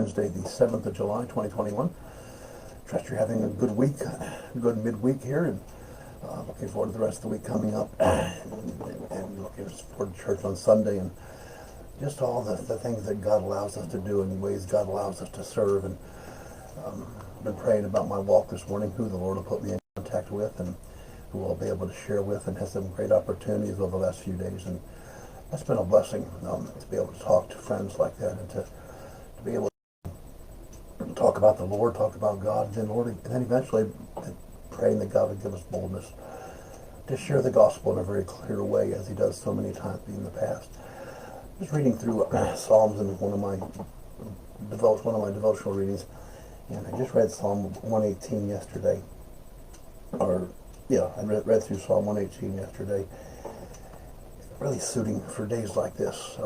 Wednesday, the 7th of July, 2021. Trust you're having a good week, good midweek here, and looking forward to the rest of the week coming up, and looking forward to church on Sunday, and just all the things that God allows us to do and ways God allows us to serve. And been praying about my walk this morning, who the Lord will put me in contact with, and who I'll be able to share with, and had some great opportunities over the last few days. And that's been a blessing to be able to talk to friends like that, and to be able to talk about the Lord, talk about God, and then eventually praying that God would give us boldness to share the gospel in a very clear way, as He does so many times in the past. Just reading through Psalms in one of my devotional readings, and I just read Psalm 118 yesterday. I read through Psalm 118 yesterday. Really suiting for days like this,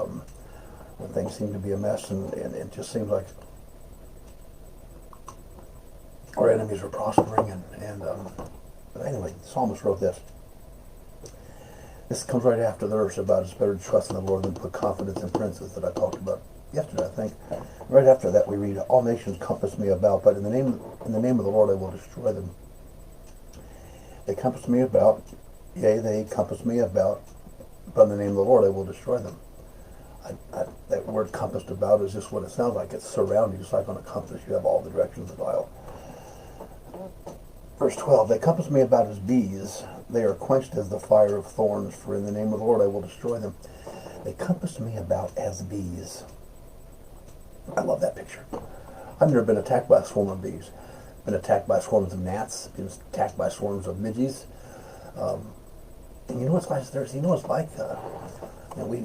when things seem to be a mess, and it just seems like our enemies are prospering. But anyway, the psalmist wrote this. This comes right after the verse about it's better to trust in the Lord than put confidence in princes that I talked about yesterday, I think. Right after that we read, all nations compass me about, but in the name of the Lord I will destroy them. They compass me about, yea, they compass me about, but in the name of the Lord I will destroy them. That word compassed about is just what it sounds like. It's surrounding, just like on a compass you have all the directions of the dial. Verse 12, they compass me about as bees. They are quenched as the fire of thorns, for in the name of the Lord I will destroy them. They compass me about as bees. I love that picture. I've never been attacked by a swarm of bees. Been attacked by swarms of gnats. Been attacked by swarms of midges. And you know what's like? We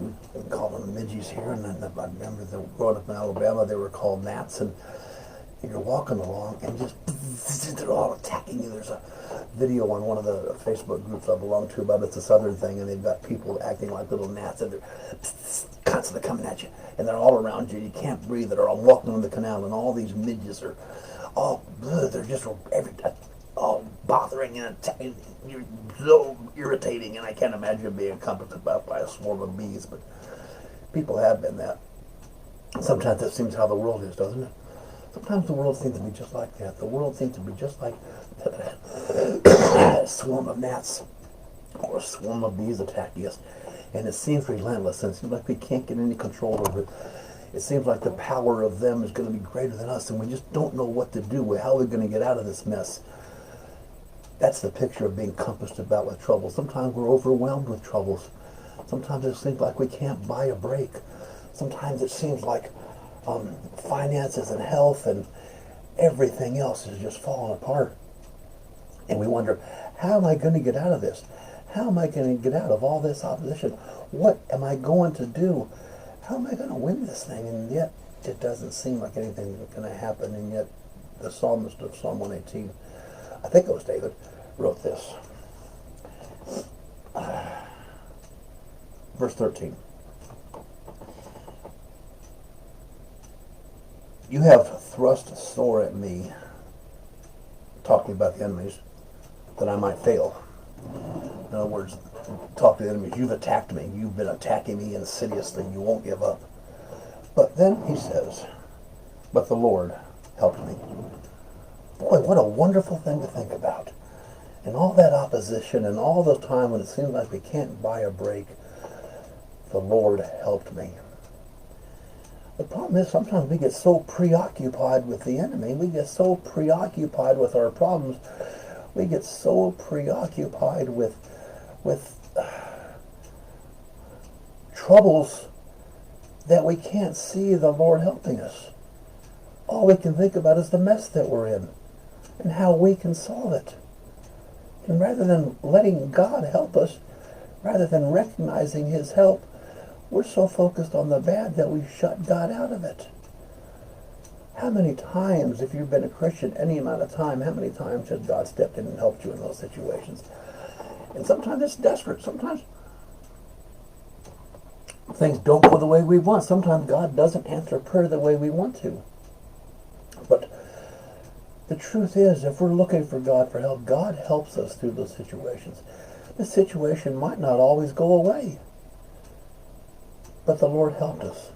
call them midges here, and I remember growing up in Alabama, they were called gnats, and you're walking along, and just they're all attacking you. There's a video on one of the Facebook groups I belong to about it's a southern thing, and they've got people acting like little gnats, and they're constantly coming at you, and they're all around you. You can't breathe. They're all walking on the canal, and all these midges are all they're just all bothering and attacking. You're so irritating, and I can't imagine being encompassed about by a swarm of bees, but people have been that. Sometimes that seems how the world is, doesn't it? Sometimes the world seems to be just like that. The world seems to be just like a swarm of gnats or a swarm of bees attacking us. And it seems relentless, and it seems like we can't get any control over it. It seems like the power of them is going to be greater than us, and we just don't know what to do. How are we going to get out of this mess? That's the picture of being compassed about with trouble. Sometimes we're overwhelmed with troubles. Sometimes it seems like we can't buy a break. Sometimes it seems like finances and health and everything else is just falling apart. And we wonder, how am I going to get out of this? How am I going to get out of all this opposition? What am I going to do? How am I going to win this thing? And yet, it doesn't seem like anything is going to happen. And yet, the psalmist of Psalm 118, I think it was David, wrote this. Verse 13. You have thrust sore at me, talking about the enemies, that I might fail. In other words, talk to the enemies. You've attacked me. You've been attacking me insidiously. You won't give up. But then he says, but the Lord helped me. Boy, what a wonderful thing to think about. And all that opposition and all the time when it seems like we can't buy a break, the Lord helped me. The problem is sometimes we get so preoccupied with the enemy, we get so preoccupied with our problems, we get so preoccupied with troubles that we can't see the Lord helping us. All we can think about is the mess that we're in and how we can solve it. And rather than letting God help us, rather than recognizing His help, we're so focused on the bad that we shut God out of it. How many times, if you've been a Christian any amount of time, how many times has God stepped in and helped you in those situations? And sometimes it's desperate. Sometimes things don't go the way we want. Sometimes God doesn't answer prayer the way we want to. But the truth is, if we're looking for God for help, God helps us through those situations. The situation might not always go away, but the Lord helped us.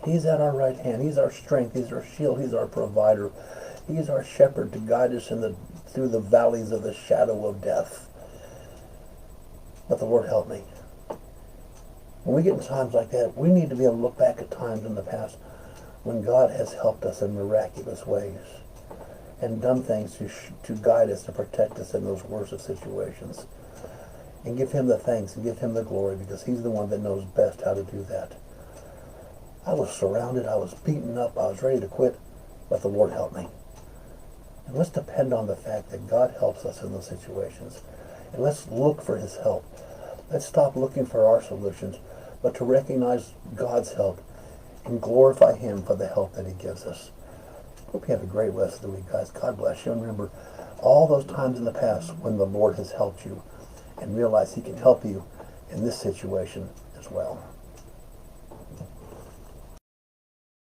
He's at our right hand. He's our strength. He's our shield. He's our provider. He's our shepherd to guide us through the valleys of the shadow of death. But the Lord help me. When we get in times like that, we need to be able to look back at times in the past when God has helped us in miraculous ways and done things to guide us, to protect us in those worst of situations. And give him the thanks and give him the glory, because he's the one that knows best how to do that. I was surrounded, I was beaten up, I was ready to quit, but the Lord helped me. And let's depend on the fact that God helps us in those situations. And let's look for his help. Let's stop looking for our solutions, but to recognize God's help and glorify him for the help that he gives us. Hope you have a great rest of the week, guys. God bless you. And remember all those times in the past when the Lord has helped you, and realize he can help you in this situation as well.